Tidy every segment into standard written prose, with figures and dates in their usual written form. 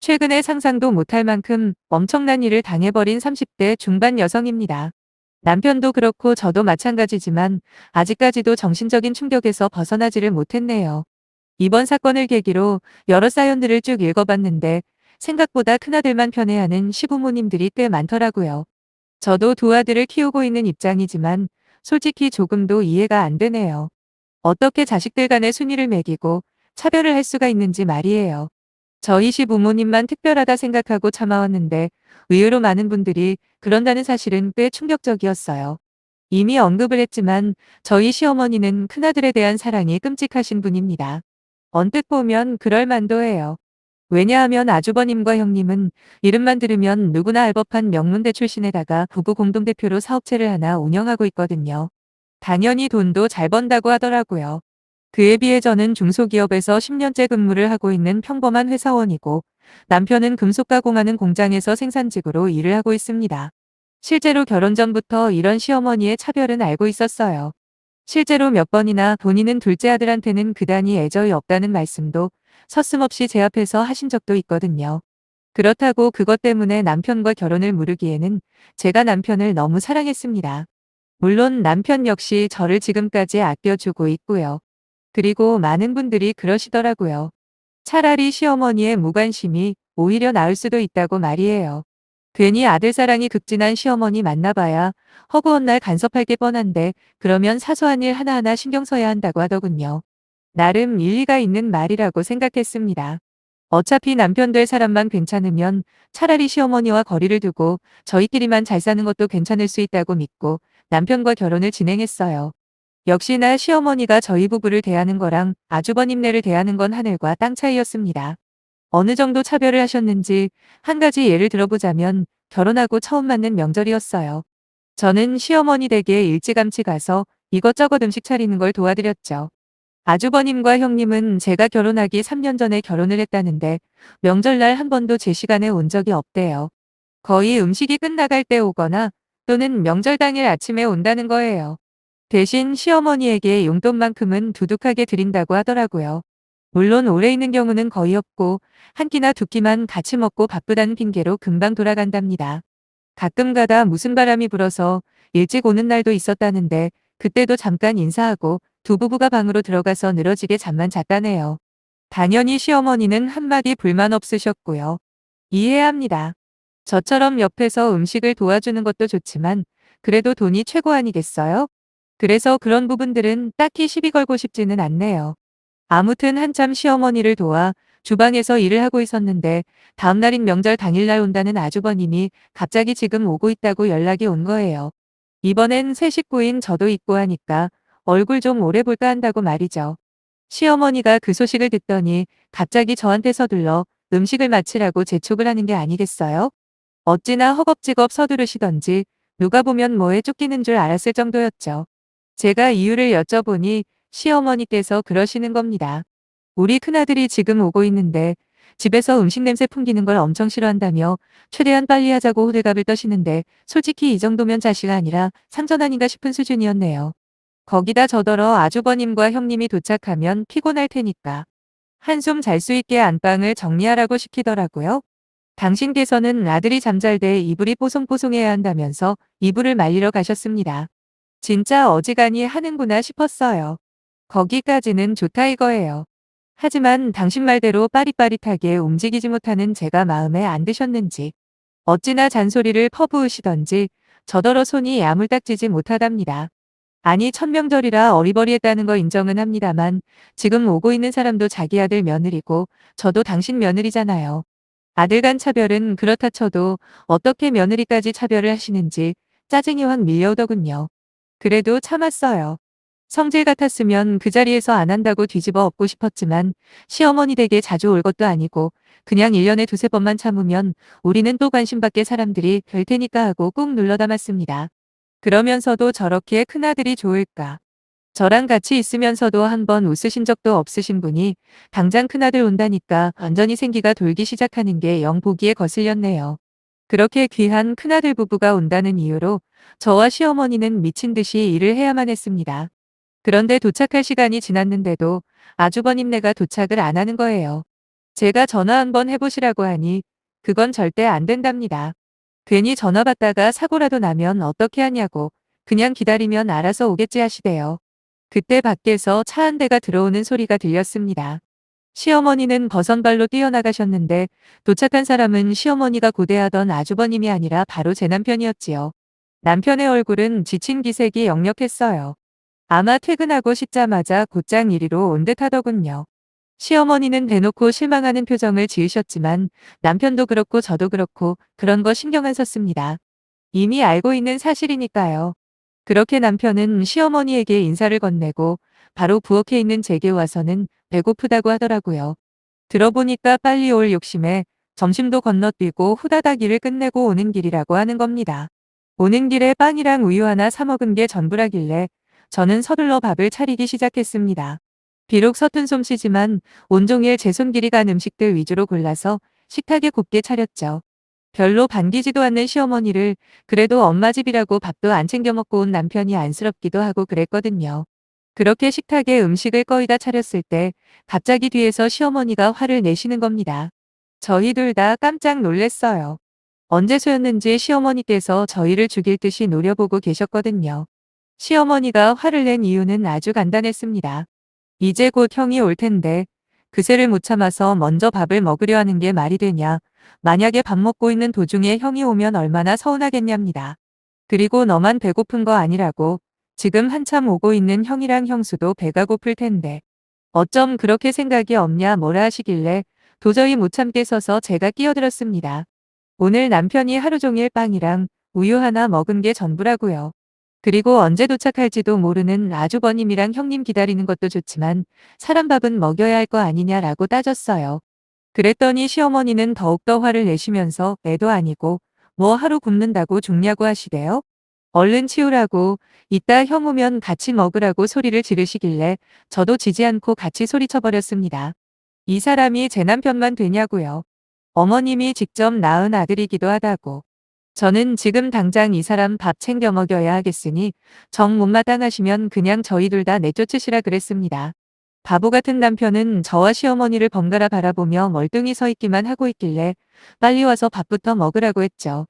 최근에 상상도 못할 만큼 엄청난 일을 당해버린 30대 중반 여성입니다. 남편도 그렇고 저도 마찬가지지만 아직까지도 정신적인 충격에서 벗어나지를 못했네요. 이번 사건을 계기로 여러 사연들을 쭉 읽어봤는데 생각보다 큰아들만 편애하는 시부모님들이 꽤 많더라고요. 저도 두 아들을 키우고 있는 입장이지만 솔직히 조금도 이해가 안 되네요. 어떻게 자식들 간의 순위를 매기고 차별을 할 수가 있는지 말이에요. 저희 시부모님만 특별하다 생각하고 참아왔는데 의외로 많은 분들이 그런다는 사실은 꽤 충격적이었어요. 이미 언급을 했지만 저희 시어머니는 큰아들에 대한 사랑이 끔찍하신 분입니다. 언뜻 보면 그럴 만도 해요. 왜냐하면 아주버님과 형님은 이름만 들으면 누구나 알 법한 명문대 출신에다가 부부 공동대표로 사업체를 하나 운영하고 있거든요. 당연히 돈도 잘 번다고 하더라고요. 그에 비해 저는 중소기업에서 10년째 근무를 하고 있는 평범한 회사원이고 남편은 금속 가공하는 공장에서 생산직으로 일을 하고 있습니다. 실제로 결혼 전부터 이런 시어머니의 차별은 알고 있었어요. 실제로 몇 번이나 본인은 둘째 아들한테는 그다니 애정이 없다는 말씀도 서슴없이 제 앞에서 하신 적도 있거든요. 그렇다고 그것 때문에 남편과 결혼을 무르기에는 제가 남편을 너무 사랑했습니다. 물론 남편 역시 저를 지금까지 아껴주고 있고요. 그리고 많은 분들이 그러시더라고요. 차라리 시어머니의 무관심이 오히려 나을 수도 있다고 말이에요. 괜히 아들 사랑이 극진한 시어머니 만나봐야 허구한 날 간섭할 게 뻔한데 그러면 사소한 일 하나하나 신경 써야 한다고 하더군요. 나름 일리가 있는 말이라고 생각했습니다. 어차피 남편 될 사람만 괜찮으면 차라리 시어머니와 거리를 두고 저희끼리만 잘 사는 것도 괜찮을 수 있다고 믿고 남편과 결혼을 진행했어요. 역시나 시어머니가 저희 부부를 대하는 거랑 아주버님네를 대하는 건 하늘과 땅 차이였습니다. 어느 정도 차별을 하셨는지 한 가지 예를 들어보자면 결혼하고 처음 맞는 명절이었어요. 저는 시어머니 댁에 일찌감치 가서 이것저것 음식 차리는 걸 도와드렸죠. 아주버님과 형님은 제가 결혼하기 3년 전에 결혼을 했다는데 명절날 한 번도 제 시간에 온 적이 없대요. 거의 음식이 끝나갈 때 오거나 또는 명절 당일 아침에 온다는 거예요. 대신 시어머니에게 용돈만큼은 두둑하게 드린다고 하더라고요. 물론 오래 있는 경우는 거의 없고 한 끼나 두 끼만 같이 먹고 바쁘다는 핑계로 금방 돌아간답니다. 가끔 가다 무슨 바람이 불어서 일찍 오는 날도 있었다는데 그때도 잠깐 인사하고 두 부부가 방으로 들어가서 늘어지게 잠만 잤다네요. 당연히 시어머니는 한마디 불만 없으셨고요. 이해합니다. 저처럼 옆에서 음식을 도와주는 것도 좋지만 그래도 돈이 최고 아니겠어요? 그래서 그런 부분들은 딱히 시비 걸고 싶지는 않네요. 아무튼 한참 시어머니를 도와 주방에서 일을 하고 있었는데 다음날인 명절 당일날 온다는 아주버님이 갑자기 지금 오고 있다고 연락이 온 거예요. 이번엔 새 식구인 저도 있고 하니까 얼굴 좀 오래 볼까 한다고 말이죠. 시어머니가 그 소식을 듣더니 갑자기 저한테 서둘러 음식을 마치라고 재촉을 하는 게 아니겠어요? 어찌나 허겁지겁 서두르시던지 누가 보면 뭐에 쫓기는 줄 알았을 정도였죠. 제가 이유를 여쭤보니 시어머니께서 그러시는 겁니다. 우리 큰아들이 지금 오고 있는데 집에서 음식 냄새 풍기는 걸 엄청 싫어한다며 최대한 빨리 하자고 호들갑을 떠시는데 솔직히 이 정도면 자식 아니라 상전 아닌가 싶은 수준이었네요. 거기다 저더러 아주버님과 형님이 도착하면 피곤할 테니까 한숨 잘 수 있게 안방을 정리하라고 시키더라고요. 당신께서는 아들이 잠잘 때 이불이 뽀송뽀송해야 한다면서 이불을 말리러 가셨습니다. 진짜 어지간히 하는구나 싶었어요. 거기까지는 좋다 이거예요. 하지만 당신 말대로 빠릿빠릿하게 움직이지 못하는 제가 마음에 안 드셨는지 어찌나 잔소리를 퍼부으시던지 저더러 손이 야물딱지지 못하답니다. 아니 천명절이라 어리버리했다는 거 인정은 합니다만 지금 오고 있는 사람도 자기 아들 며느리고 저도 당신 며느리잖아요. 아들 간 차별은 그렇다 쳐도 어떻게 며느리까지 차별을 하시는지 짜증이 확 밀려오더군요. 그래도 참았어요. 성질 같았으면 그 자리에서 안 한다고 뒤집어 엎고 싶었지만 시어머니 댁에 자주 올 것도 아니고 그냥 1년에 두세 번만 참으면 우리는 또 관심받게 사람들이 될 테니까 하고 꾹 눌러 담았습니다. 그러면서도 저렇게 큰아들이 좋을까. 저랑 같이 있으면서도 한 번 웃으신 적도 없으신 분이 당장 큰아들 온다니까 완전히 생기가 돌기 시작하는 게 영 보기에 거슬렸네요. 그렇게 귀한 큰아들 부부가 온다는 이유로 저와 시어머니는 미친 듯이 일을 해야만 했습니다. 그런데 도착할 시간이 지났는데도 아주버님네가 도착을 안 하는 거예요. 제가 전화 한번 해보시라고 하니 그건 절대 안 된답니다. 괜히 전화 받다가 사고라도 나면 어떻게 하냐고 그냥 기다리면 알아서 오겠지 하시대요. 그때 밖에서 차 한 대가 들어오는 소리가 들렸습니다. 시어머니는 버선발로 뛰어나가셨는데 도착한 사람은 시어머니가 고대하던 아주버님이 아니라 바로 제 남편이었지요. 남편의 얼굴은 지친 기색이 역력했어요. 아마 퇴근하고 씻자마자 곧장 이리로 온 듯하더군요. 시어머니는 대놓고 실망하는 표정을 지으셨지만 남편도 그렇고 저도 그렇고 그런 거 신경 안 썼습니다. 이미 알고 있는 사실이니까요. 그렇게 남편은 시어머니에게 인사를 건네고 바로 부엌에 있는 제게 와서는 배고프다고 하더라고요. 들어보니까 빨리 올 욕심에 점심도 건너뛰고 후다닥 일을 끝내고 오는 길이라고 하는 겁니다. 오는 길에 빵이랑 우유 하나 사 먹은 게 전부라길래 저는 서둘러 밥을 차리기 시작했습니다. 비록 서툰 솜씨지만 온종일 제 손길이 간 음식들 위주로 골라서 식탁에 곱게 차렸죠. 별로 반기지도 않는 시어머니를 그래도 엄마 집이라고 밥도 안 챙겨 먹고 온 남편이 안쓰럽기도 하고 그랬거든요. 그렇게 식탁에 음식을 거의 다 차렸을 때 갑자기 뒤에서 시어머니가 화를 내시는 겁니다. 저희 둘 다 깜짝 놀랐어요. 언제서였는지 시어머니께서 저희를 죽일 듯이 노려보고 계셨거든요. 시어머니가 화를 낸 이유는 아주 간단했습니다. 이제 곧 형이 올 텐데 그새를 못 참아서 먼저 밥을 먹으려 하는 게 말이 되냐. 만약에 밥 먹고 있는 도중에 형이 오면 얼마나 서운하겠냐입니다. 그리고 너만 배고픈 거 아니라고. 지금 한참 오고 있는 형이랑 형수도 배가 고플 텐데. 어쩜 그렇게 생각이 없냐 뭐라 하시길래 도저히 못 참겠어서 제가 끼어들었습니다. 오늘 남편이 하루 종일 빵이랑 우유 하나 먹은 게 전부라고요. 그리고 언제 도착할지도 모르는 아주버님이랑 형님 기다리는 것도 좋지만 사람 밥은 먹여야 할 거 아니냐라고 따졌어요. 그랬더니 시어머니는 더욱더 화를 내시면서 애도 아니고 뭐 하루 굶는다고 죽냐고 하시대요. 얼른 치우라고 이따 형 오면 같이 먹으라고 소리를 지르시길래 저도 지지 않고 같이 소리쳐버렸습니다. 이 사람이 제 남편만 되냐고요. 어머님이 직접 낳은 아들이기도 하다고. 저는 지금 당장 이 사람 밥 챙겨 먹여야 하겠으니 정 못마땅하시면 그냥 저희 둘 다 내쫓으시라 그랬습니다. 바보 같은 남편은 저와 시어머니를 번갈아 바라보며 멀뚱히 서 있기만 하고 있길래 빨리 와서 밥부터 먹으라고 했죠.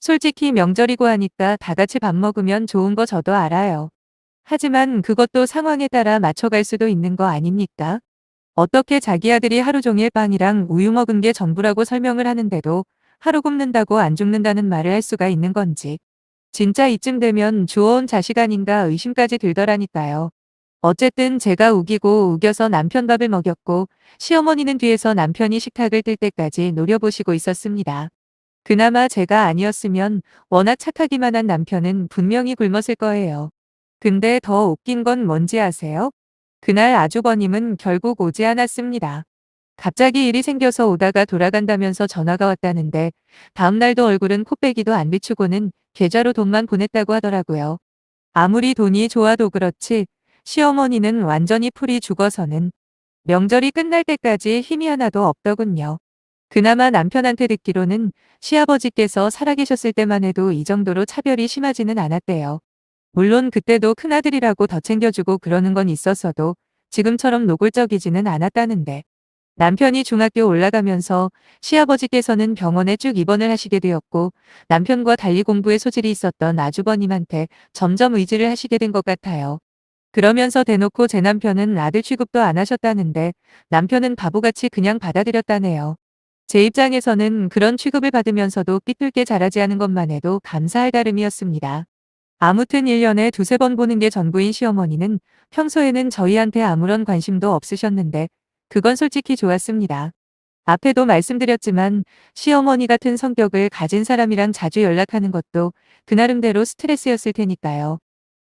솔직히 명절이고 하니까 다 같이 밥 먹으면 좋은 거 저도 알아요. 하지만 그것도 상황에 따라 맞춰갈 수도 있는 거 아닙니까? 어떻게 자기 아들이 하루 종일 빵이랑 우유 먹은 게 전부라고 설명을 하는데도 하루 굶는다고 안 죽는다는 말을 할 수가 있는 건지. 진짜 이쯤 되면 주워온 자식 아닌가 의심까지 들더라니까요. 어쨌든 제가 우기고 우겨서 남편 밥을 먹였고 시어머니는 뒤에서 남편이 식탁을 뜰 때까지 노려보시고 있었습니다. 그나마 제가 아니었으면 워낙 착하기만 한 남편은 분명히 굶었을 거예요. 근데 더 웃긴 건 뭔지 아세요? 그날 아주버님은 결국 오지 않았습니다. 갑자기 일이 생겨서 오다가 돌아간다면서 전화가 왔다는데 다음날도 얼굴은 코빼기도 안 비추고는 계좌로 돈만 보냈다고 하더라고요. 아무리 돈이 좋아도 그렇지 시어머니는 완전히 풀이 죽어서는 명절이 끝날 때까지 힘이 하나도 없더군요. 그나마 남편한테 듣기로는 시아버지께서 살아계셨을 때만 해도 이 정도로 차별이 심하지는 않았대요. 물론 그때도 큰아들이라고 더 챙겨주고 그러는 건 있었어도 지금처럼 노골적이지는 않았다는데 남편이 중학교 올라가면서 시아버지께서는 병원에 쭉 입원을 하시게 되었고 남편과 달리 공부에 소질이 있었던 아주버님한테 점점 의지를 하시게 된 것 같아요. 그러면서 대놓고 제 남편은 아들 취급도 안 하셨다는데 남편은 바보같이 그냥 받아들였다네요. 제 입장에서는 그런 취급을 받으면서도 삐뚤게 자라지 않은 것만 해도 감사할 따름이었습니다. 아무튼 1년에 두세 번 보는 게 전부인 시어머니는 평소에는 저희한테 아무런 관심도 없으셨는데 그건 솔직히 좋았습니다. 앞에도 말씀드렸지만 시어머니 같은 성격을 가진 사람이랑 자주 연락하는 것도 그 나름대로 스트레스였을 테니까요.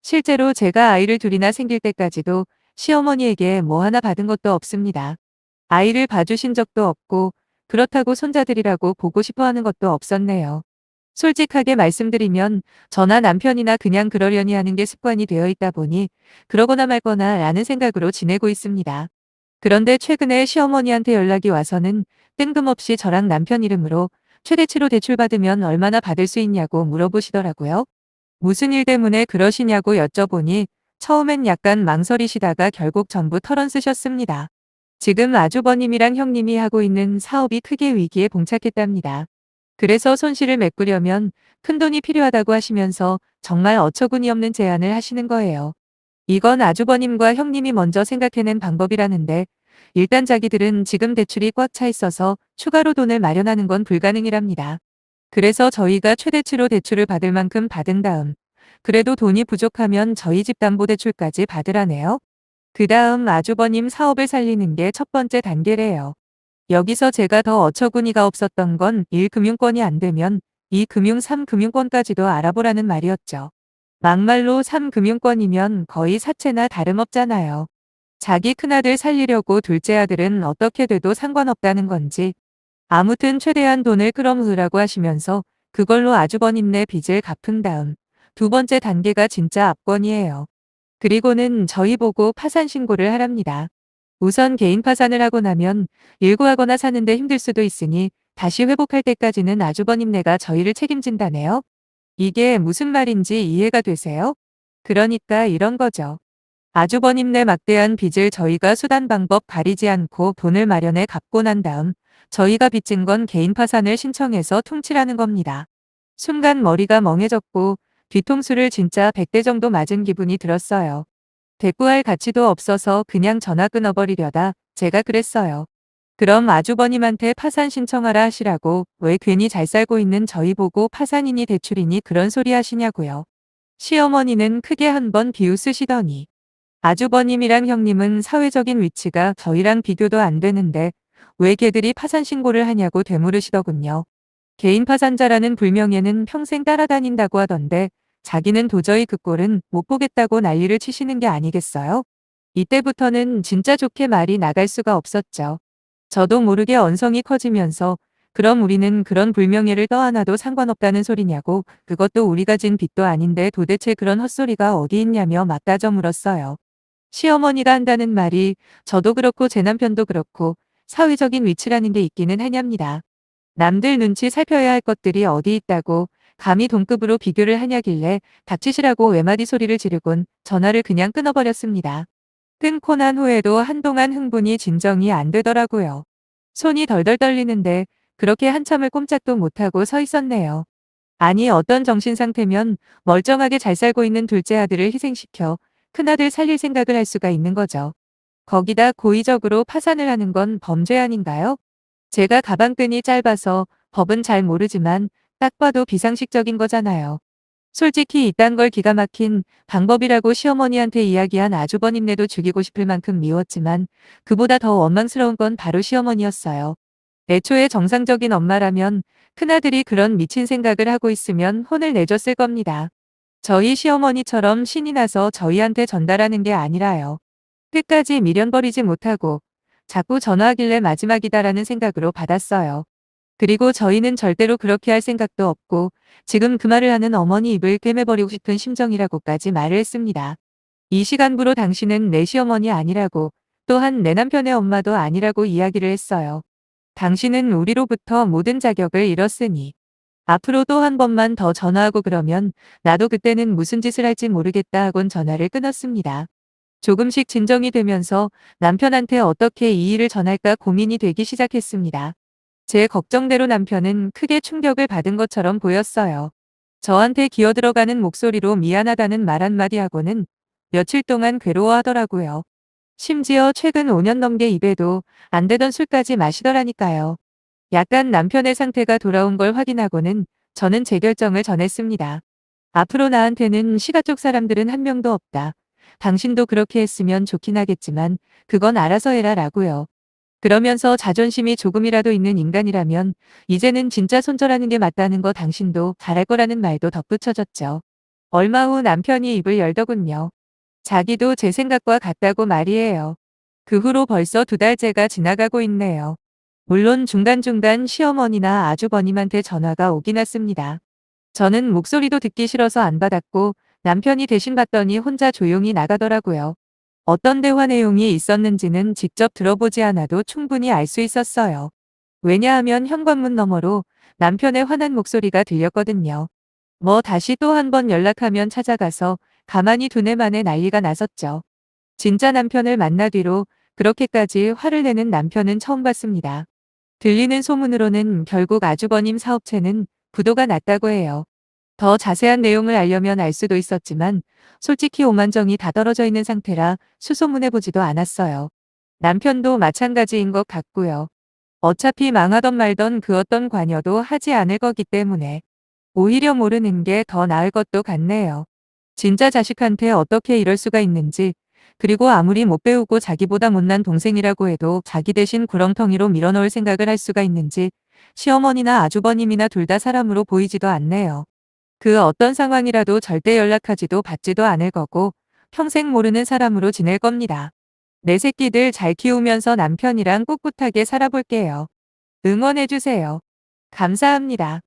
실제로 제가 아이를 둘이나 생길 때까지도 시어머니에게 뭐 하나 받은 것도 없습니다. 아이를 봐주신 적도 없고 그렇다고 손자들이라고 보고 싶어 하는 것도 없었네요. 솔직하게 말씀드리면 저나 남편이나 그냥 그러려니 하는 게 습관이 되어 있다 보니 그러거나 말거나 라는 생각으로 지내고 있습니다. 그런데 최근에 시어머니한테 연락이 와서는 뜬금없이 저랑 남편 이름으로 최대치로 대출받으면 얼마나 받을 수 있냐고 물어보시더라고요. 무슨 일 때문에 그러시냐고 여쭤보니 처음엔 약간 망설이시다가 결국 전부 털어쓰셨습니다. 지금 아주버님이랑 형님이 하고 있는 사업이 크게 위기에 봉착했답니다. 그래서 손실을 메꾸려면 큰돈이 필요하다고 하시면서 정말 어처구니 없는 제안을 하시는 거예요. 이건 아주버님과 형님이 먼저 생각해낸 방법이라는데 일단 자기들은 지금 대출이 꽉 차 있어서 추가로 돈을 마련하는 건 불가능이랍니다. 그래서 저희가 최대치로 대출을 받을 만큼 받은 다음 그래도 돈이 부족하면 저희 집 담보대출까지 받으라네요. 그 다음 아주버님 사업을 살리는 게 첫 번째 단계래요. 여기서 제가 더 어처구니가 없었던 건 1금융권이 안 되면 2금융, 3금융권까지도 알아보라는 말이었죠. 막말로 3금융권이면 거의 사채나 다름없잖아요. 자기 큰아들 살리려고 둘째 아들은 어떻게 돼도 상관없다는 건지 아무튼 최대한 돈을 끌어모으라고 하시면서 그걸로 아주버님네 빚을 갚은 다음 두 번째 단계가 진짜 압권이에요. 그리고는 저희 보고 파산 신고를 하랍니다. 우선 개인 파산을 하고 나면 일구하거나 사는데 힘들 수도 있으니 다시 회복할 때까지는 아주버님네가 저희를 책임진다네요. 이게 무슨 말인지 이해가 되세요? 그러니까 이런 거죠. 아주버님네 막대한 빚을 저희가 수단 방법 가리지 않고 돈을 마련해 갚고 난 다음 저희가 빚진 건 개인 파산을 신청해서 퉁치라는 겁니다. 순간 머리가 멍해졌고 뒤통수를 진짜 100대 정도 맞은 기분이 들었어요. 대꾸할 가치도 없어서 그냥 전화 끊어버리려다 제가 그랬어요. 그럼 아주버님한테 파산 신청하라 하시라고 왜 괜히 잘 살고 있는 저희 보고 파산이니 대출이니 그런 소리 하시냐고요. 시어머니는 크게 한번 비웃으시더니 아주버님이랑 형님은 사회적인 위치가 저희랑 비교도 안 되는데 왜 걔들이 파산 신고를 하냐고 되물으시더군요. 개인 파산자라는 불명예는 평생 따라다닌다고 하던데 자기는 도저히 그 꼴은 못 보겠다고 난리를 치시는 게 아니겠어요? 이때부터는 진짜 좋게 말이 나갈 수가 없었죠. 저도 모르게 언성이 커지면서 그럼 우리는 그런 불명예를 떠안아도 상관없다는 소리냐고 그것도 우리가 진 빚도 아닌데 도대체 그런 헛소리가 어디 있냐며 맞다져 물었어요. 시어머니가 한다는 말이 저도 그렇고 제 남편도 그렇고 사회적인 위치라는 게 있기는 하냐입니다. 남들 눈치 살펴야 할 것들이 어디 있다고 감히 동급으로 비교를 하냐길래 닥치시라고 외마디 소리를 지르곤 전화를 그냥 끊어버렸습니다. 끊고 난 후에도 한동안 흥분이 진정이 안 되더라고요. 손이 덜덜 떨리는데 그렇게 한참을 꼼짝도 못하고 서 있었네요. 아니 어떤 정신 상태면 멀쩡하게 잘 살고 있는 둘째 아들을 희생시켜 큰아들 살릴 생각을 할 수가 있는 거죠. 거기다 고의적으로 파산을 하는 건 범죄 아닌가요? 제가 가방끈이 짧아서 법은 잘 모르지만 딱 봐도 비상식적인 거잖아요. 솔직히 이딴 걸 기가 막힌 방법이라고 시어머니한테 이야기한 아주버님네도 죽이고 싶을 만큼 미웠지만 그보다 더 원망스러운 건 바로 시어머니였어요. 애초에 정상적인 엄마라면 큰아들이 그런 미친 생각을 하고 있으면 혼을 내줬을 겁니다. 저희 시어머니처럼 신이 나서 저희한테 전달하는 게 아니라요. 끝까지 미련버리지 못하고 자꾸 전화하길래 마지막이다라는 생각으로 받았어요. 그리고 저희는 절대로 그렇게 할 생각도 없고 지금 그 말을 하는 어머니 입을 꿰매버리고 싶은 심정이라고까지 말을 했습니다. 이 시간부로 당신은 내 시어머니 아니라고 또한 내 남편의 엄마도 아니라고 이야기를 했어요. 당신은 우리로부터 모든 자격을 잃었으니 앞으로 또 한 번만 더 전화하고 그러면 나도 그때는 무슨 짓을 할지 모르겠다 하곤 전화를 끊었습니다. 조금씩 진정이 되면서 남편한테 어떻게 이 일을 전할까 고민이 되기 시작했습니다. 제 걱정대로 남편은 크게 충격을 받은 것처럼 보였어요. 저한테 기어들어가는 목소리로 미안하다는 말 한마디 하고는 며칠 동안 괴로워하더라고요. 심지어 최근 5년 넘게 입에도 안 되던 술까지 마시더라니까요. 약간 남편의 상태가 돌아온 걸 확인하고는 저는 제 결정을 전했습니다. 앞으로 나한테는 시가 쪽 사람들은 한 명도 없다. 당신도 그렇게 했으면 좋긴 하겠지만 그건 알아서 해라 라고요. 그러면서 자존심이 조금이라도 있는 인간이라면 이제는 진짜 손절하는 게 맞다는 거 당신도 잘할 거라는 말도 덧붙여졌죠. 얼마 후 남편이 입을 열더군요. 자기도 제 생각과 같다고 말이에요. 그 후로 벌써 2달째가 지나가고 있네요. 물론 중간중간 시어머니나 아주버님한테 전화가 오긴 했습니다. 저는 목소리도 듣기 싫어서 안 받았고 남편이 대신 받더니 혼자 조용히 나가더라고요. 어떤 대화 내용이 있었는지는 직접 들어보지 않아도 충분히 알 수 있었어요. 왜냐하면 현관문 너머로 남편의 화난 목소리가 들렸거든요. 뭐 다시 또 한 번 연락하면 찾아가서 가만히 두네 만에 난리가 났었죠. 진짜 남편을 만나 뒤로 그렇게까지 화를 내는 남편은 처음 봤습니다. 들리는 소문으로는 결국 아주버님 사업체는 부도가 났다고 해요. 더 자세한 내용을 알려면 알 수도 있었지만 솔직히 오만정이 다 떨어져 있는 상태라 수소문해보지도 않았어요. 남편도 마찬가지인 것 같고요. 어차피 망하던 말던 그 어떤 관여도 하지 않을 거기 때문에 오히려 모르는 게 더 나을 것도 같네요. 진짜 자식한테 어떻게 이럴 수가 있는지, 그리고 아무리 못 배우고 자기보다 못난 동생이라고 해도 자기 대신 구렁텅이로 밀어넣을 생각을 할 수가 있는지 시어머니나 아주버님이나 둘 다 사람으로 보이지도 않네요. 그 어떤 상황이라도 절대 연락하지도 받지도 않을 거고 평생 모르는 사람으로 지낼 겁니다. 내 새끼들 잘 키우면서 남편이랑 꿋꿋하게 살아볼게요. 응원해주세요. 감사합니다.